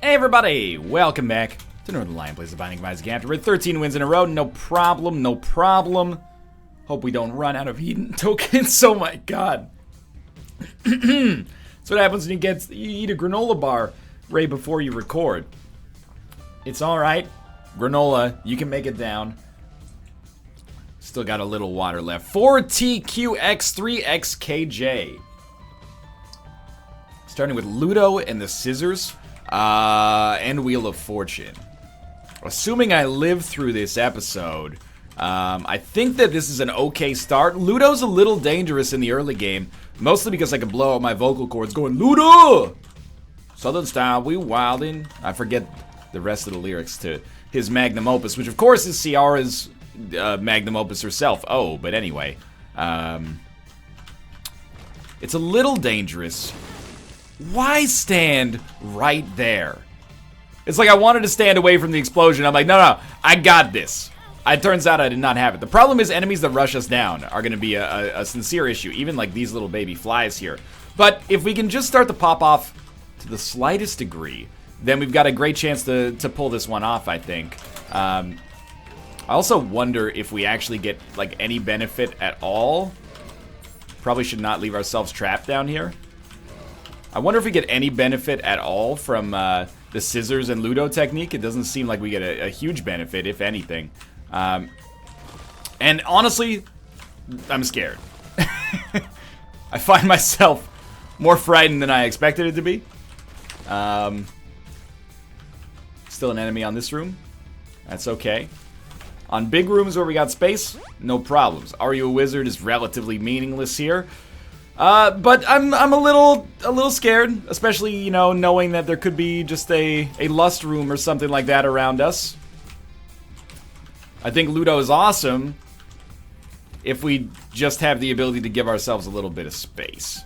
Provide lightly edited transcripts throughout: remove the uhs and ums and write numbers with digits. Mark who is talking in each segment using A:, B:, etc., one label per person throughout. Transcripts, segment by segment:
A: Hey everybody, welcome back to Northern Lion Plays the Binding of Isaac Afterbirth. 13 wins in a row, no problem, no problem. Hope we don't run out of Eden tokens, oh my god. That's what happens when you eat a granola bar right before you record. It's alright, granola, you can make it down. Still got a little water left. 4TQX3XKJ. Starting with Ludo and the scissors. And Wheel of Fortune. Assuming I live through this episode, I think that this is an okay start. Ludo's a little dangerous in the early game, mostly because I can blow out my vocal cords going, Ludo! Southern style, we wildin'. I forget the rest of the lyrics to his magnum opus, which of course is Ciara's magnum opus herself. Oh, but anyway. It's a little dangerous. Why stand right there? It's like I wanted to stand away from the explosion. I'm like, no, I got this. It turns out I did not have it. The problem is enemies that rush us down are going to be a sincere issue. Even like these little baby flies here. But if we can just start to pop off to the slightest degree, then we've got a great chance to pull this one off, I think. I also wonder if we actually get like any benefit at all. Probably should not leave ourselves trapped down here. I wonder if we get any benefit at all from the scissors and Ludo technique. It doesn't seem like we get a huge benefit, if anything. And honestly, I'm scared. I find myself more frightened than I expected it to be. Still an enemy on this room. That's okay. On big rooms where we got space, no problems. Are You a Wizard is relatively meaningless here. But I'm a little scared, especially, you know, knowing that there could be just a lust room or something like that around us. I think Ludo is awesome if we just have the ability to give ourselves a little bit of space.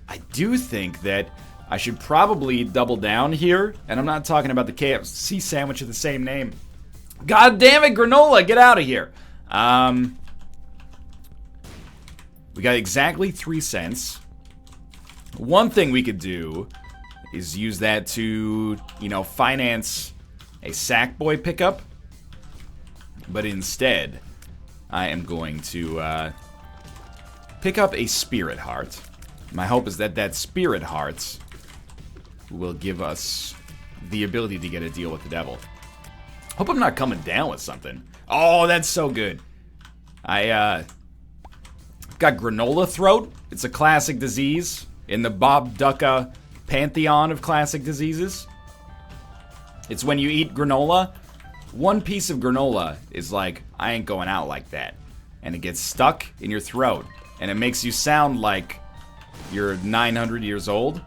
A: I do think that I should probably double down here, and I'm not talking about the KFC sandwich of the same name. God damn it, granola, get out of here. We got exactly 3 cents. One thing we could do is use that to, you know, finance a Sackboy pickup. But instead, I am going to pick up a Spirit Heart. My hope is that that Spirit Heart will give us the ability to get a deal with the devil. Hope I'm not coming down with something. Oh, that's so good. Got granola throat. It's a classic disease in the Bob Ducka pantheon of classic diseases. It's when you eat granola, one piece of granola is like, I ain't going out like that. And it gets stuck in your throat. And it makes you sound like you're 900 years old.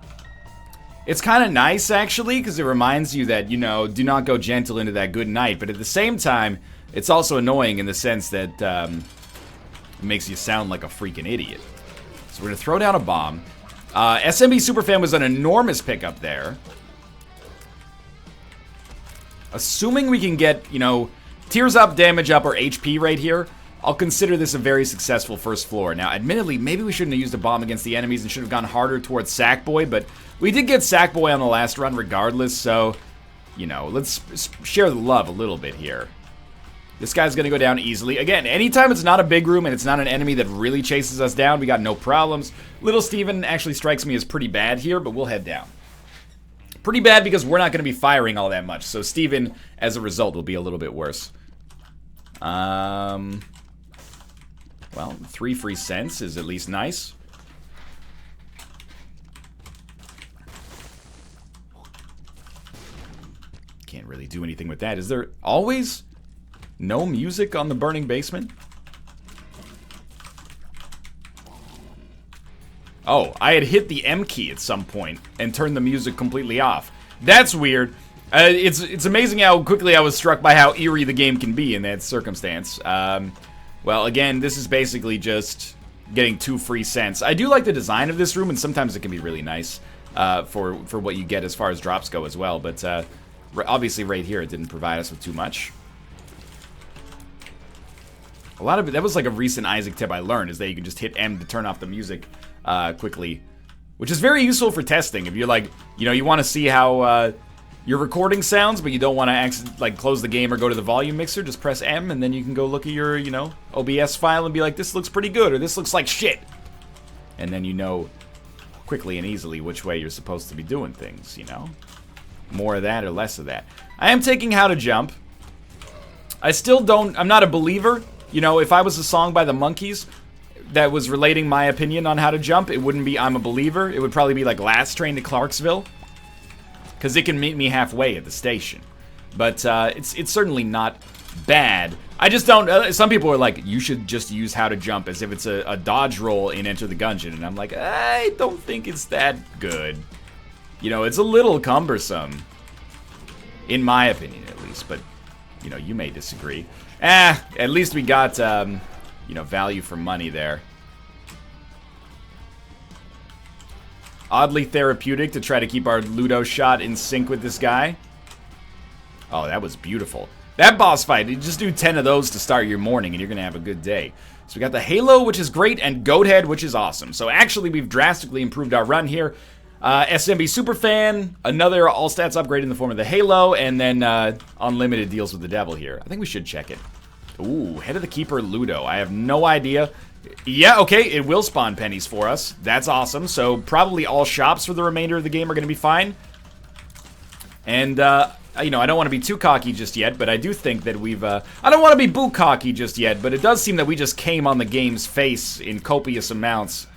A: It's kind of nice, actually, because it reminds you that, you know, do not go gentle into that good night. But at the same time, it's also annoying in the sense that, it makes you sound like a freaking idiot. So we're going to throw down a bomb. SMB Superfan was an enormous pickup there. Assuming we can get, you know, tears up, damage up, or HP right here, I'll consider this a very successful first floor. Now, admittedly, maybe we shouldn't have used a bomb against the enemies and should have gone harder towards Sackboy, but we did get Sackboy on the last run regardless, so, you know, let's share the love a little bit here. This guy's going to go down easily. Again, anytime it's not a big room and it's not an enemy that really chases us down, we got no problems. Little Steven actually strikes me as pretty bad here, but we'll head down. Pretty bad because we're not going to be firing all that much. So Steven, as a result, will be a little bit worse. Well, 3 free cents is at least nice. Can't really do anything with that. Is there always no music on the burning basement? Oh, I had hit the M key at some point and turned the music completely off. That's weird. It's amazing how quickly I was struck by how eerie the game can be in that circumstance. Well, again, this is basically just getting 2 free cents. I do like the design of this room, and sometimes it can be really nice for what you get as far as drops go as well. But obviously right here it didn't provide us with too much. A lot of it, that was like a recent Isaac tip I learned, is that you can just hit M to turn off the music quickly. which is very useful for testing. If you're like, you know, you want to see how your recording sounds, but you don't want to like close the game or go to the volume mixer, just press M, and then you can go look at your, you know, OBS file and be like, this looks pretty good, or this looks like shit. And then you know quickly and easily which way you're supposed to be doing things, you know? More of that or less of that. I am taking How to Jump. I still don't, I'm not a believer. You know, if I was a song by the Monkees that was relating my opinion on How to Jump, it wouldn't be I'm a Believer. It would probably be like Last Train to Clarksville. Because it can meet me halfway at the station. But it's certainly not bad. I just don't, some people are like, you should just use How to Jump as if it's a dodge roll in Enter the Gungeon. And I'm like, I don't think it's that good. You know, it's a little cumbersome. In my opinion, at least. But, you know, you may disagree. At least we got, you know, value for money there. Oddly therapeutic to try to keep our Ludo shot in sync with this guy. Oh, that was beautiful. That boss fight, you just do 10 of those to start your morning and you're going to have a good day. So we got the Halo, which is great, and Goathead, which is awesome. So actually, we've drastically improved our run here. SMB Superfan, another all stats upgrade in the form of the Halo, and then unlimited deals with the devil here. I think we should check it. Ooh, Head of the Keeper Ludo. I have no idea. Yeah, okay, it will spawn pennies for us. That's awesome. So probably all shops for the remainder of the game are going to be fine. And, you know, I don't want to be too cocky just yet, but I do think that we've, I don't want to be boo cocky just yet, but it does seem that we just came on the game's face in copious amounts.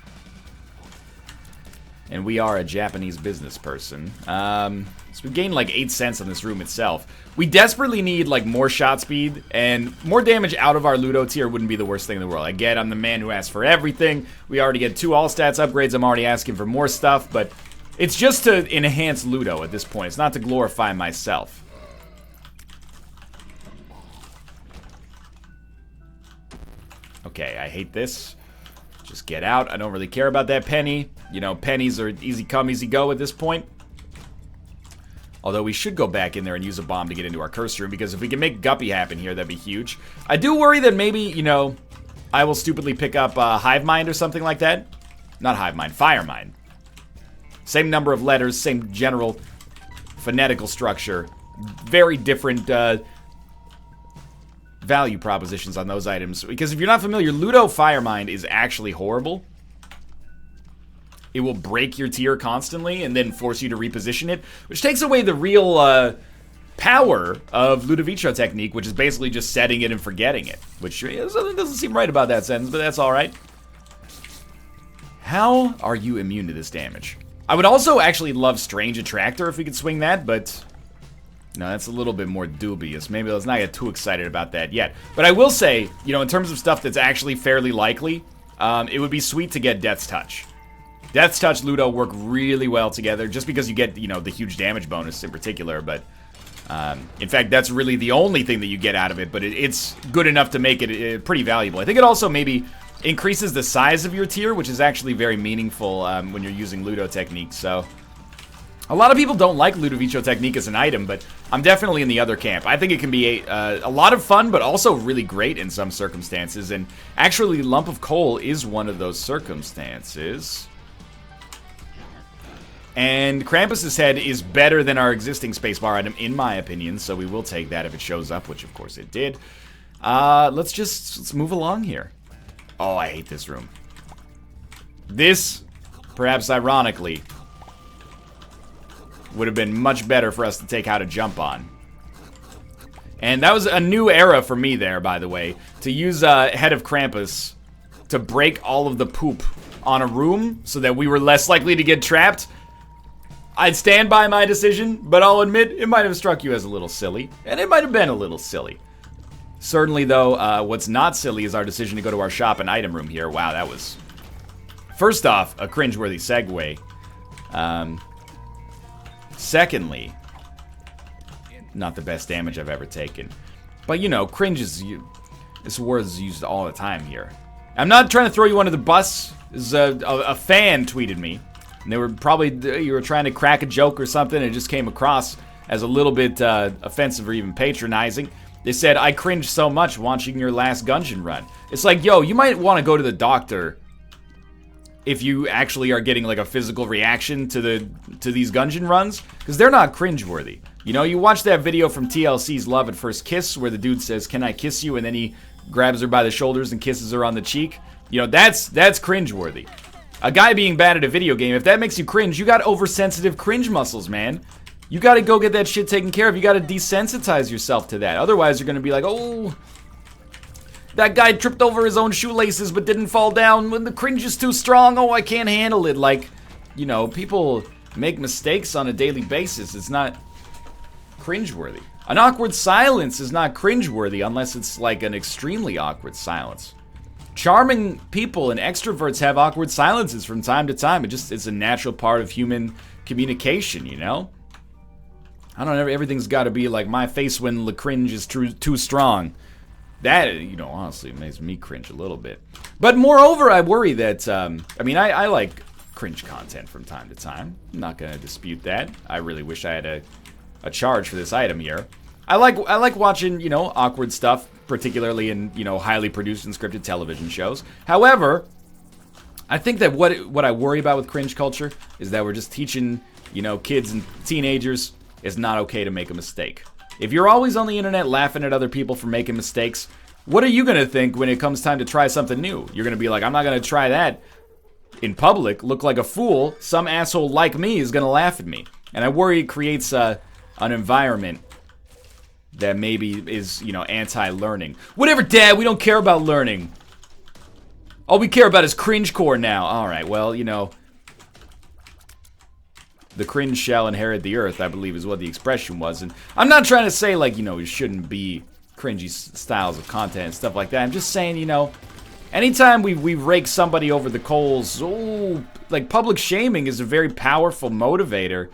A: And we are a Japanese business person. So we gained like 8 cents on this room itself. We desperately need like more shot speed, and more damage out of our Ludo tier wouldn't be the worst thing in the world. I get I'm the man who asks for everything. We already get 2 all stats upgrades. I'm already asking for more stuff, but it's just to enhance Ludo at this point. It's not to glorify myself. Okay, I hate this. Just get out. I don't really care about that penny. You know, pennies are easy come, easy go at this point. Although we should go back in there and use a bomb to get into our curse room, because if we can make Guppy happen here, that'd be huge. I do worry that maybe, you know, I will stupidly pick up Hive Mind or something like that. Not Hive Mind, Fire Mind. Same number of letters, same general phonetical structure. Very different value propositions on those items. Because if you're not familiar, Ludo Fire Mind is actually horrible. It will break your tier constantly and then force you to reposition it, which takes away the real power of Ludovico technique, which is basically just setting it and forgetting it. Which doesn't seem right about that sentence, but that's alright. How are you immune to this damage? I would also actually love Strange Attractor if we could swing that, but no, that's a little bit more dubious. Maybe let's not get too excited about that yet. But I will say, you know, in terms of stuff that's actually fairly likely, it would be sweet to get Death's Touch. Death's Touch, Ludo work really well together, just because you get, you know, the huge damage bonus in particular, but in fact, that's really the only thing that you get out of it, but it's good enough to make it pretty valuable. I think it also maybe increases the size of your tier, which is actually very meaningful when you're using Ludo technique, so a lot of people don't like Ludovico technique as an item, but I'm definitely in the other camp. I think it can be a lot of fun, but also really great in some circumstances, and actually Lump of Coal is one of those circumstances. And Krampus's head is better than our existing spacebar item, in my opinion, so we will take that if it shows up, which of course it did. Let's move along here. Oh, I hate this room. This, perhaps ironically, would have been much better for us to take How to Jump on. And that was a new era for me there, by the way, to use Head of Krampus to break all of the poop on a room so that we were less likely to get trapped. I'd stand by my decision, but I'll admit it might have struck you as a little silly, and it might have been a little silly. Certainly, though, what's not silly is our decision to go to our shop and item room here. Wow, that was, first off, a cringeworthy segue. Secondly, not the best damage I've ever taken. But, you know, cringe is, this word is used all the time here. I'm not trying to throw you under the bus. A fan tweeted me. And they were probably, you were trying to crack a joke or something, and it just came across as a little bit offensive or even patronizing. They said, I cringed so much watching your last Gungeon run. It's like, yo, you might want to go to the doctor if you actually are getting like a physical reaction to these gungeon runs, because they're not cringeworthy. You know, you watch that video from TLC's Love at First Kiss where the dude says, "Can I kiss you?" and then he grabs her by the shoulders and kisses her on the cheek. You know, that's cringeworthy. A guy being bad at a video game, if that makes you cringe, you got oversensitive cringe muscles, man. You gotta go get that shit taken care of. You gotta desensitize yourself to that. Otherwise, you're gonna be like, oh, that guy tripped over his own shoelaces but didn't fall down. When the cringe is too strong, oh, I can't handle it. Like, you know, people make mistakes on a daily basis. It's not cringeworthy. An awkward silence is not cringeworthy unless it's like an extremely awkward silence. Charming people and extroverts have awkward silences from time to time. It's a natural part of human communication, you know? I don't know, everything's got to be like my face when the cringe is too strong. That, you know, honestly makes me cringe a little bit. But moreover, I worry that, I mean, I like cringe content from time to time. I'm not going to dispute that. I really wish I had a charge for this item here. I like watching, you know, awkward stuff, particularly in, you know, highly produced and scripted television shows. However, I think that what I worry about with cringe culture is that we're just teaching, you know, kids and teenagers it's not okay to make a mistake. If you're always on the internet laughing at other people for making mistakes, what are you going to think when it comes time to try something new? You're going to be like, I'm not going to try that in public, look like a fool. Some asshole like me is going to laugh at me. And I worry it creates an environment that maybe is, you know, anti-learning. Whatever, Dad, we don't care about learning. All we care about is cringecore now. All right, well, you know, the cringe shall inherit the earth, I believe is what the expression was. And I'm not trying to say, like, you know, it shouldn't be cringy styles of content and stuff like that. I'm just saying, you know, anytime we rake somebody over the coals, oh, like, public shaming is a very powerful motivator.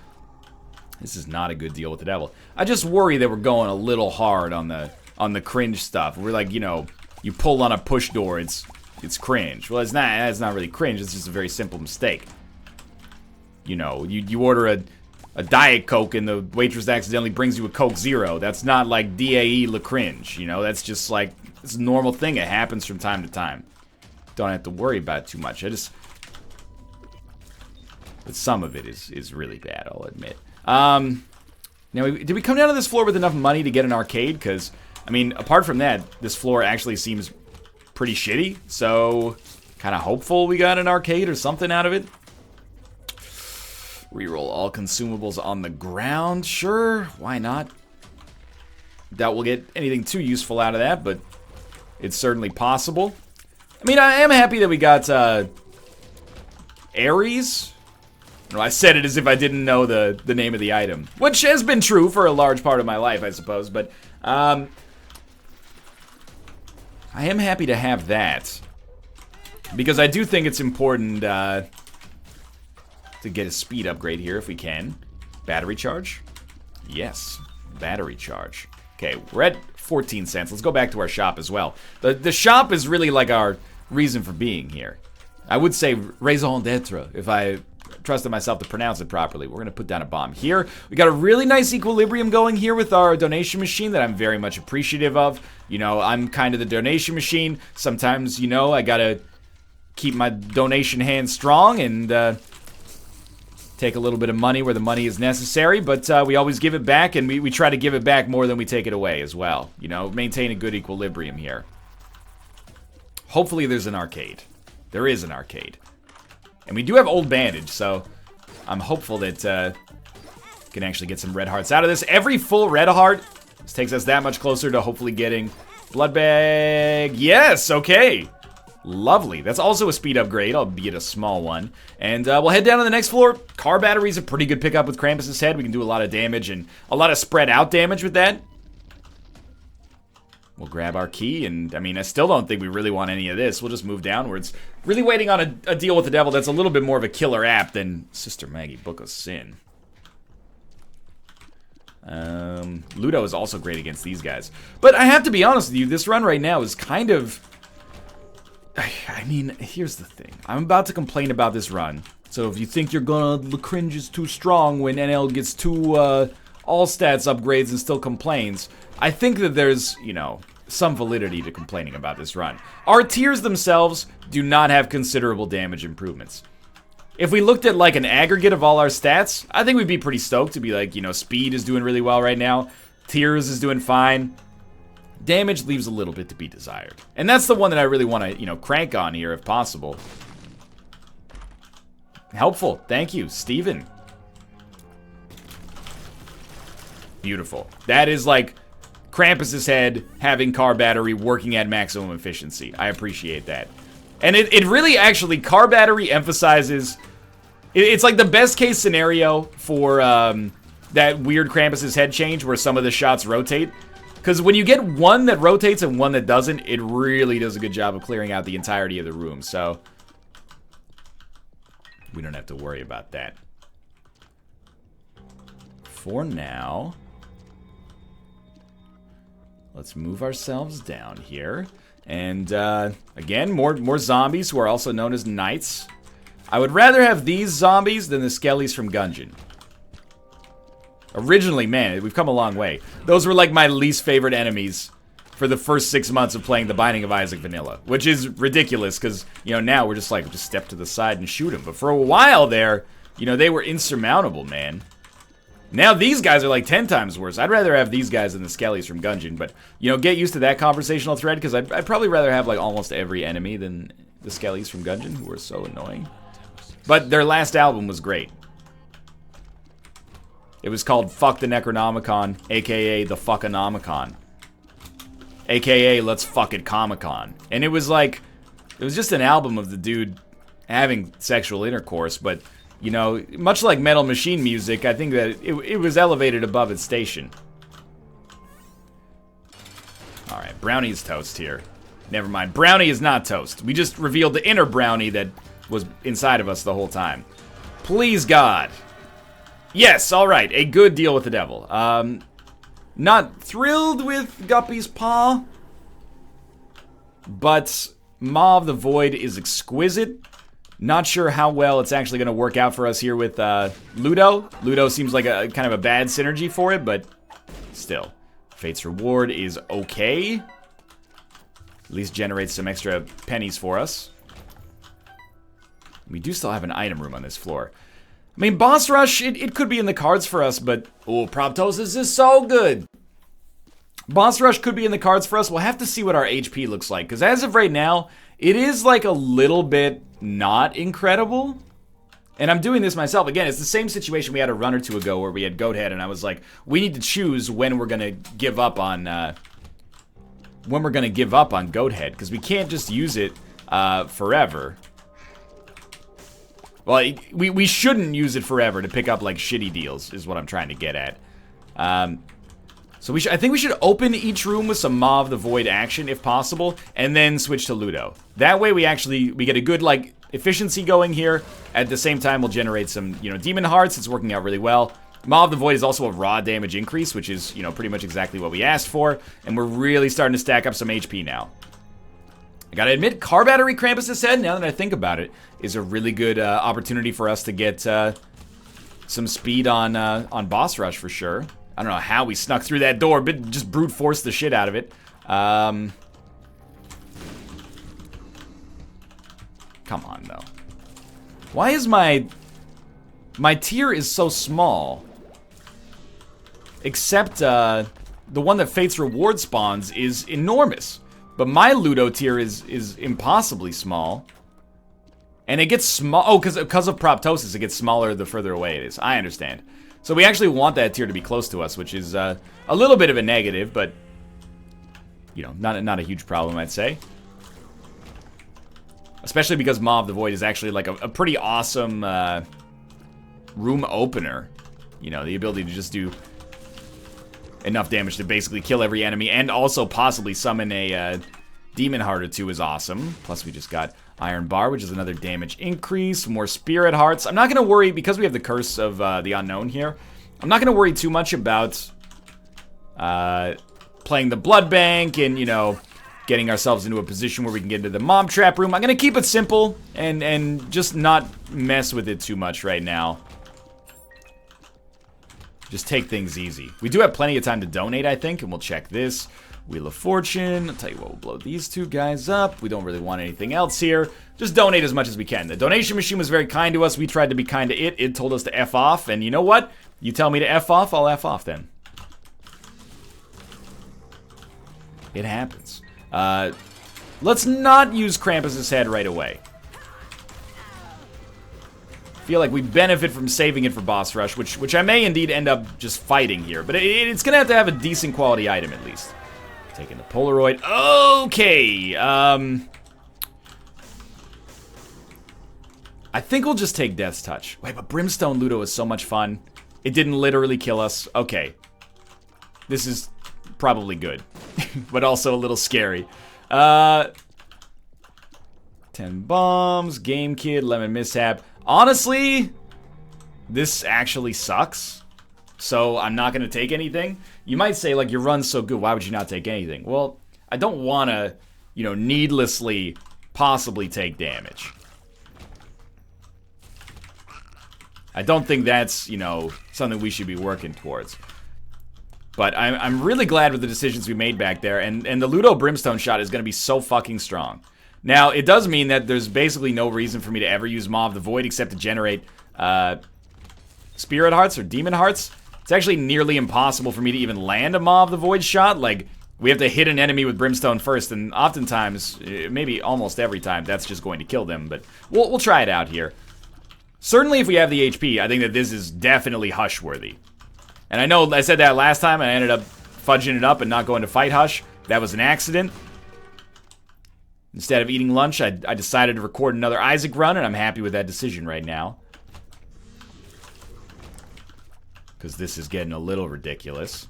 A: This is not a good deal with the devil. I just worry that we're going a little hard on the cringe stuff. We're like, you know, you pull on a push door, it's cringe. Well, it's not really cringe. It's just a very simple mistake. You know, you order a Diet Coke and the waitress accidentally brings you a Coke Zero. That's not like DAE le cringe. You know, that's just like it's a normal thing. It happens from time to time. Don't have to worry about it too much. But some of it is really bad, I'll admit. Now, did we come down to this floor with enough money to get an arcade? Because, I mean, apart from that, this floor actually seems pretty shitty. So, kind of hopeful we got an arcade or something out of it. Reroll all consumables on the ground. Sure, why not? Doubt we'll get anything too useful out of that, but it's certainly possible. I mean, I am happy that we got Ares. No, I said it as if I didn't know the name of the item, which has been true for a large part of my life, I suppose, but I am happy to have that, because I do think it's important to get a speed upgrade here if we can. Battery charge? Yes, battery charge. Okay, we're at 14 cents. Let's go back to our shop as well. The shop is really like our reason for being here. I would say raison d'etre if I trusted myself to pronounce it properly. We're going to put down a bomb here. We got a really nice equilibrium going here with our donation machine that I'm very much appreciative of. You know, I'm kind of the donation machine. Sometimes, you know, I got to keep my donation hand strong and take a little bit of money where the money is necessary, but we always give it back, and we try to give it back more than we take it away as well. You know, maintain a good equilibrium here. Hopefully there's an arcade. There is an arcade. And we do have Old Bandage, so I'm hopeful that can actually get some red hearts out of this. Every full red heart takes us that much closer to hopefully getting Blood Bag. Yes, okay. Lovely. That's also a speed upgrade, albeit a small one. And we'll head down to the next floor. Car battery's a pretty good pickup with Krampus's head. We can do a lot of damage and a lot of spread out damage with that. We'll grab our key, and I mean, I still don't think we really want any of this. We'll just move downwards. Really waiting on a deal with the devil that's a little bit more of a killer app than Sister Maggie Book of Sin. Ludo is also great against these guys. But I have to be honest with you, this run right now is kind of... I mean, here's the thing. I'm about to complain about this run. So if you think you're gonna... The cringe is too strong when NL gets two all stats upgrades and still complains... I think that there's, you know, some validity to complaining about this run. Our tiers themselves do not have considerable damage improvements. If we looked at like an aggregate of all our stats, I think we'd be pretty stoked to be like, you know, speed is doing really well right now. Tiers is doing fine. Damage leaves a little bit to be desired. And that's the one that I really want to, you know, crank on here if possible. Helpful. Thank you, Steven. Beautiful. That is like Krampus's head having car battery working at maximum efficiency. I appreciate that. And it really actually, car battery emphasizes... It's like the best case scenario for that weird Krampus's head change where some of the shots rotate. Because when you get one that rotates and one that doesn't, it really does a good job of clearing out the entirety of the room. So, we don't have to worry about that. For now... Let's move ourselves down here. And, again, more zombies who are also known as knights. I would rather have these zombies than the skellies from Gungeon. Originally, man, we've come a long way. Those were, like, my least favorite enemies for the first 6 months of playing The Binding of Isaac Vanilla. Which is ridiculous, because, you know, now we're just like, just step to the side and shoot them. But for a while there, you know, they were insurmountable, man. Now these guys are like 10 times worse. I'd rather have these guys than the skellies from Gungeon. But, you know, get used to that conversational thread, because I'd probably rather have, like, almost every enemy than the skellies from Gungeon, who are so annoying. But their last album was great. It was called Fuck the Necronomicon, a.k.a. the Fuckonomicon. A.k.a. Let's Fuck It Comic-Con. And it was like, it was just an album of the dude having sexual intercourse, but... You know, much like Metal Machine music, I think that it was elevated above its station. Alright, Brownie is toast here. Never mind, Brownie is not toast. We just revealed the inner Brownie that was inside of us the whole time. Please, God. Yes, alright, a good deal with the devil. Not thrilled with Guppy's paw, but Maw of the Void is exquisite. Not sure how well it's actually going to work out for us here with Ludo. Ludo seems like a kind of a bad synergy for it, but still. Fate's Reward is okay. At least generates some extra pennies for us. We do still have an item room on this floor. I mean, Boss Rush, it could be in the cards for us, but... Oh, proptosis is so good! Boss Rush could be in the cards for us. We'll have to see what our HP looks like, because as of right now, it is like a little bit... not incredible. And I'm doing this myself. Again, it's the same situation we had a run or two ago where we had Goathead, and I was like, we need to choose when we're gonna give up on Goathead, because we can't just use it forever. Well, we shouldn't use it forever to pick up like shitty deals, is what I'm trying to get at. So I think we should open each room with some Maw of the Void action, if possible, and then switch to Ludo. That way we get a good, like, efficiency going here. At the same time, we'll generate some, you know, Demon Hearts. It's working out really well. Maw of the Void is also a raw damage increase, which is, you know, pretty much exactly what we asked for. And we're really starting to stack up some HP now. I gotta admit, Car Battery Krampus's head, now that I think about it, is a really good opportunity for us to get some speed on Boss Rush for sure. I don't know how we snuck through that door, but just brute force the shit out of it. Come on, though. Why is my tier is so small? Except, the one that Fate's Reward spawns is enormous. But my Ludo tier is impossibly small. And it gets small, oh, because of proptosis, it gets smaller the further away it is. I understand. So we actually want that tier to be close to us, which is a little bit of a negative, but, you know, not a huge problem, I'd say. Especially because Maw of the Void is actually like a pretty awesome room opener. You know, the ability to just do enough damage to basically kill every enemy and also possibly summon a Demon Heart or two is awesome. Plus we just got Iron Bar, which is another damage increase, more Spirit Hearts. I'm not going to worry, because we have the Curse of the Unknown here, I'm not going to worry too much about playing the Blood Bank and, you know, getting ourselves into a position where we can get into the Mob Trap room. I'm going to keep it simple and just not mess with it too much right now. Just take things easy. We do have plenty of time to donate, I think, and we'll check this. Wheel of Fortune. I'll tell you what, we'll blow these two guys up. We don't really want anything else here. Just donate as much as we can. The donation machine was very kind to us. We tried to be kind to it. It told us to F off, and you know what? You tell me to F off, I'll F off then. It happens. Let's not use Krampus's head right away. Feel like we benefit from saving it for boss rush, which I may indeed end up just fighting here. But it's going to have a decent quality item at least. Taking the Polaroid. Okay. I think we'll just take Death's Touch. Wait, but Brimstone Ludo is so much fun. It didn't literally kill us. Okay. This is probably good. But also a little scary. 10 bombs. Game Kid. Lemon Mishap. Honestly, this actually sucks. So I'm not going to take anything. You might say, like, your run's so good, why would you not take anything? Well, I don't want to, you know, needlessly possibly take damage. I don't think that's, you know, something we should be working towards. But I'm really glad with the decisions we made back there. And the Ludo Brimstone shot is going to be so fucking strong. Now, it does mean that there's basically no reason for me to ever use Maw of the Void except to generate Spirit Hearts or Demon Hearts. It's actually nearly impossible for me to even land a Maw of the Void shot. Like, we have to hit an enemy with Brimstone first, and oftentimes, maybe almost every time, that's just going to kill them. But we'll try it out here. Certainly if we have the HP, I think that this is definitely Hush worthy. And I know I said that last time, and I ended up fudging it up and not going to fight Hush. That was an accident. Instead of eating lunch, I decided to record another Isaac run, and I'm happy with that decision right now. Because this is getting a little ridiculous.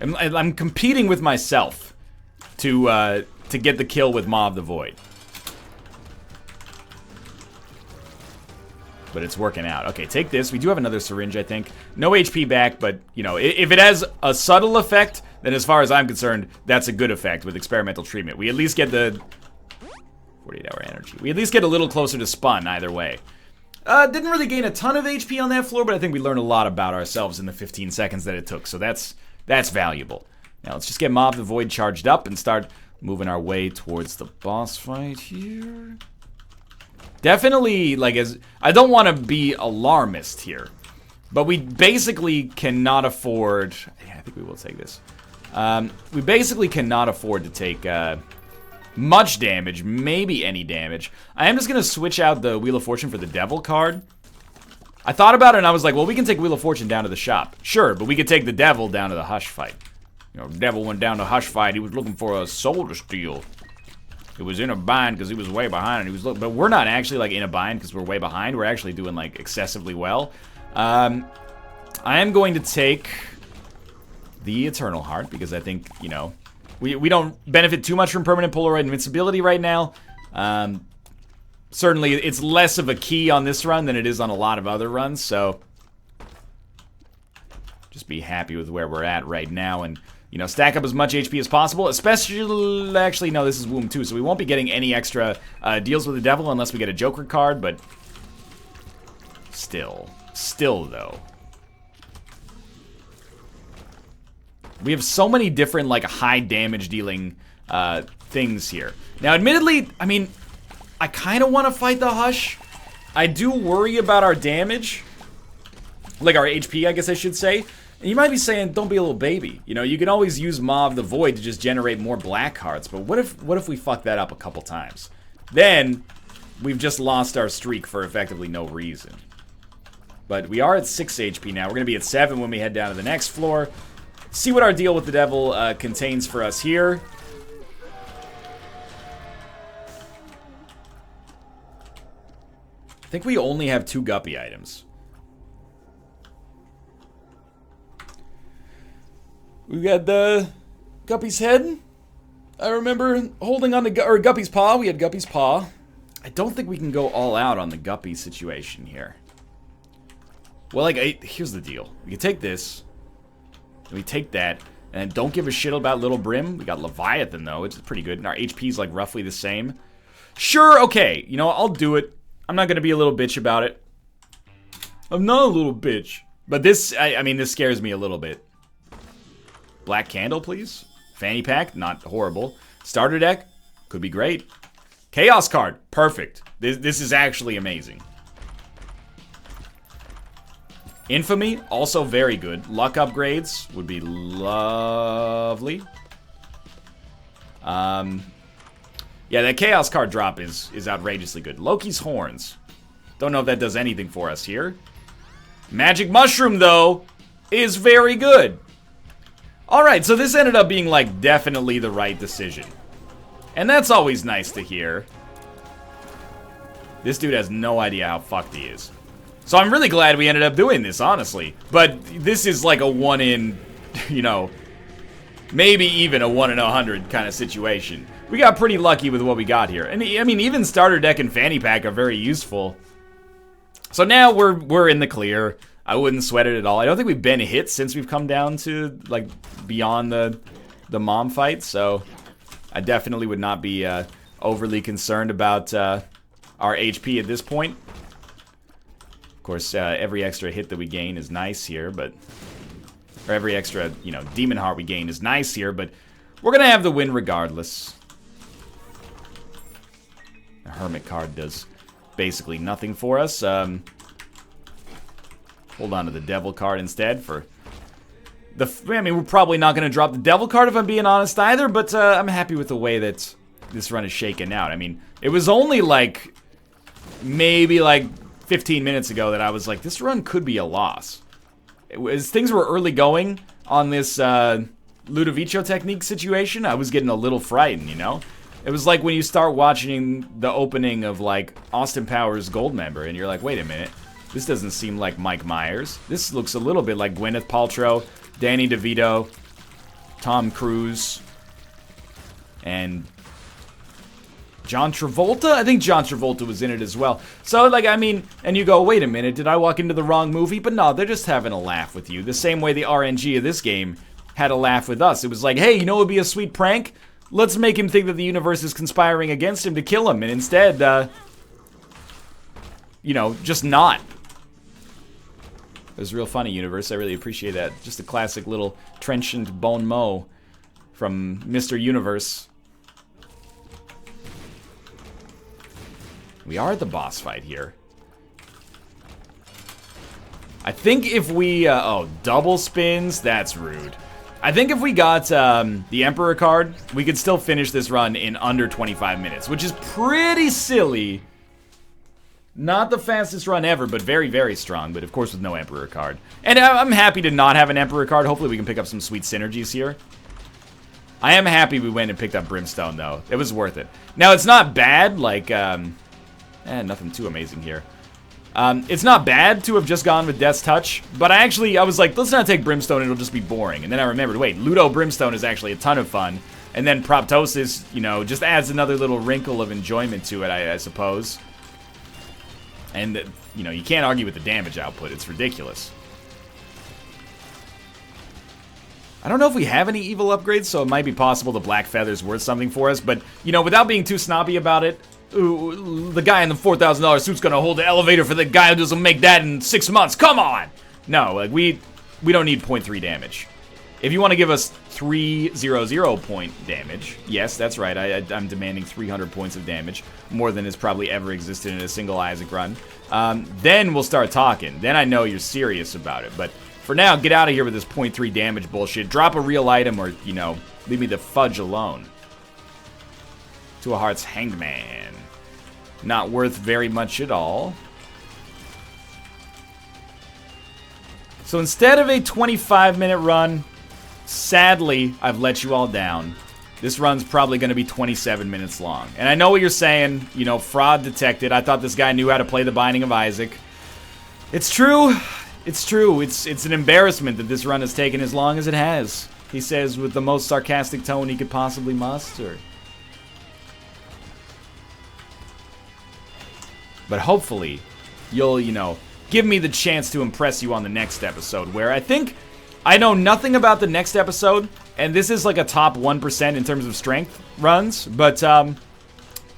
A: I'm competing with myself to get the kill with Maw of the Void. But it's working out. Okay, take this. We do have another syringe, I think. No HP back, but, you know, if it has a subtle effect, then as far as I'm concerned, that's a good effect with experimental treatment. We at least get the 48-hour energy. We at least get a little closer to Spun either way. Didn't really gain a ton of HP on that floor, but I think we learned a lot about ourselves in the 15 seconds that it took, so that's valuable. Now, let's just get Maw of the Void charged up and start moving our way towards the boss fight here. Definitely, like, I don't want to be alarmist here, but we basically cannot afford... Yeah, I think we will take this. We basically cannot afford to take much damage, maybe any damage. I am just going to switch out the Wheel of Fortune for the Devil card. I thought about it and I was like, well, we can take Wheel of Fortune down to the shop. Sure, but we could take the Devil down to the Hush fight. You know, Devil went down to Hush fight. He was looking for a soul to steal. It was in a bind because he was way behind, and he was but we're not actually like in a bind because we're way behind. We're actually doing like excessively well. I am going to take the Eternal Heart because I think, you know, we don't benefit too much from permanent Polaroid invincibility right now. Certainly, it's less of a key on this run than it is on a lot of other runs, so just be happy with where we're at right now and, you know, stack up as much HP as possible, especially, actually, no, this is Womb 2, so we won't be getting any extra deals with the Devil unless we get a Joker card, but still, though. We have so many different, like, high damage dealing things here. Now, admittedly, I mean, I kind of want to fight the Hush. I do worry about our damage. Like, our HP, I guess I should say. And you might be saying, don't be a little baby. You know, you can always use Maw of the Void to just generate more black cards. But what if we fuck that up a couple times? Then, we've just lost our streak for effectively no reason. But we are at 6 HP now. We're going to be at 7 when we head down to the next floor. See what our deal with the Devil contains for us here. I think we only have 2 Guppy items. We got the Guppy's head. I remember holding on to or Guppy's paw. We had Guppy's paw. I don't think we can go all out on the Guppy situation here. Well, like, here's the deal. We can take this. We take that. And don't give a shit about Little Brim. We got Leviathan, though. It's pretty good. And our HP's, like, roughly the same. Sure, okay. You know, I'll do it. I'm not going to be a little bitch about it. I'm not a little bitch. But this, I mean, this scares me a little bit. Black Candle, please. Fanny Pack, not horrible. Starter deck, could be great. Chaos card, perfect. This is actually amazing. Infamy, also very good. Luck upgrades would be lovely. Yeah, that Chaos card drop is outrageously good. Loki's Horns. Don't know if that does anything for us here. Magic Mushroom, though, is very good. Alright, so this ended up being, like, definitely the right decision. And that's always nice to hear. This dude has no idea how fucked he is. So I'm really glad we ended up doing this, honestly. But this is like a 1 in, you know, maybe even a 1 in 100 kind of situation. We got pretty lucky with what we got here. And I mean, even starter deck and fanny pack are very useful. So now we're in the clear. I wouldn't sweat it at all. I don't think we've been hit since we've come down to, like, beyond the mom fight. So I definitely would not be overly concerned about our HP at this point. Of course, every extra hit that we gain is nice here, but... Or every extra, you know, Demon Heart we gain is nice here, but we're gonna have the win regardless. The Hermit card does basically nothing for us. Hold on to the Devil card instead for... I mean, we're probably not gonna drop the Devil card if I'm being honest either, but I'm happy with the way that this run is shaken out. I mean, it was only like... Maybe like 15 minutes ago that I was like, this run could be a loss. As things were early going on this Ludovico technique situation, I was getting a little frightened, you know? It was like when you start watching the opening of, like, Austin Powers Goldmember, and you're like, wait a minute, this doesn't seem like Mike Myers. This looks a little bit like Gwyneth Paltrow, Danny DeVito, Tom Cruise, and... John Travolta? I think John Travolta was in it as well. So, like, I mean, and you go, wait a minute, did I walk into the wrong movie? But no, they're just having a laugh with you. The same way the RNG of this game had a laugh with us. It was like, hey, you know what would be a sweet prank? Let's make him think that the universe is conspiring against him to kill him. And instead, you know, just not. It was real funny, universe. I really appreciate that. Just a classic little trenchant bon mot from Mr. Universe. We are at the boss fight here. I think if we, oh, double spins? That's rude. I think if we got the Emperor card, we could still finish this run in under 25 minutes, which is pretty silly. Not the fastest run ever, but very, very strong, but of course with no Emperor card. And I'm happy to not have an Emperor card. Hopefully we can pick up some sweet synergies here. I am happy we went and picked up Brimstone, though. It was worth it. Now, it's not bad, like, nothing too amazing here. It's not bad to have just gone with Death's Touch, but I was like, let's not take Brimstone, it'll just be boring. And then I remembered, wait, Ludo Brimstone is actually a ton of fun. And then proptosis, you know, just adds another little wrinkle of enjoyment to it, I suppose. And, you know, you can't argue with the damage output, it's ridiculous. I don't know if we have any evil upgrades, so it might be possible the Black Feather's worth something for us, but, you know, without being too snobby about it, ooh, the guy in the $4,000 suit's gonna hold the elevator for the guy who doesn't make that in 6 months. Come on! No, like, we don't need 0.3 damage. If you want to give us 300 point damage, yes, that's right, I'm demanding 300 points of damage, more than has probably ever existed in a single Isaac run, then we'll start talking. Then I know you're serious about it, but for now, get out of here with this 0.3 damage bullshit. Drop a real item or, you know, leave me the fudge alone. To a Heart's Hanged Man. Not worth very much at all. So instead of a 25-minute run, sadly, I've let you all down. This run's probably going to be 27 minutes long. And I know what you're saying, you know, fraud detected. I thought this guy knew how to play the Binding of Isaac. It's true. It's true. It's an embarrassment that this run has taken as long as it has. He says with the most sarcastic tone he could possibly muster. But hopefully, you'll, you know, give me the chance to impress you on the next episode, where I think I know nothing about the next episode, and this is like a top 1% in terms of strength runs, but I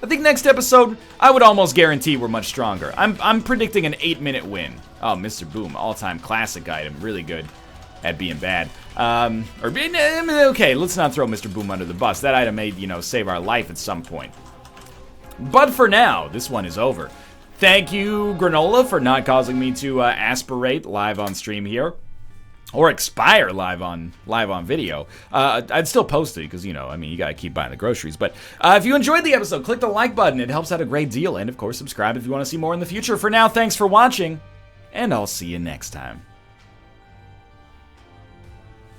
A: think next episode, I would almost guarantee we're much stronger. I'm predicting an 8-minute win. Oh, Mr. Boom, all-time classic item. Really good at being bad. Okay, let's not throw Mr. Boom under the bus. That item may, save our life at some point. But for now, this one is over. Thank you, Granola, for not causing me to aspirate live on stream here. Or expire live on video. I'd still post it because, you gotta keep buying the groceries. But if you enjoyed the episode, click the like button. It helps out a great deal. And, of course, subscribe if you want to see more in the future. For now, thanks for watching, and I'll see you next time.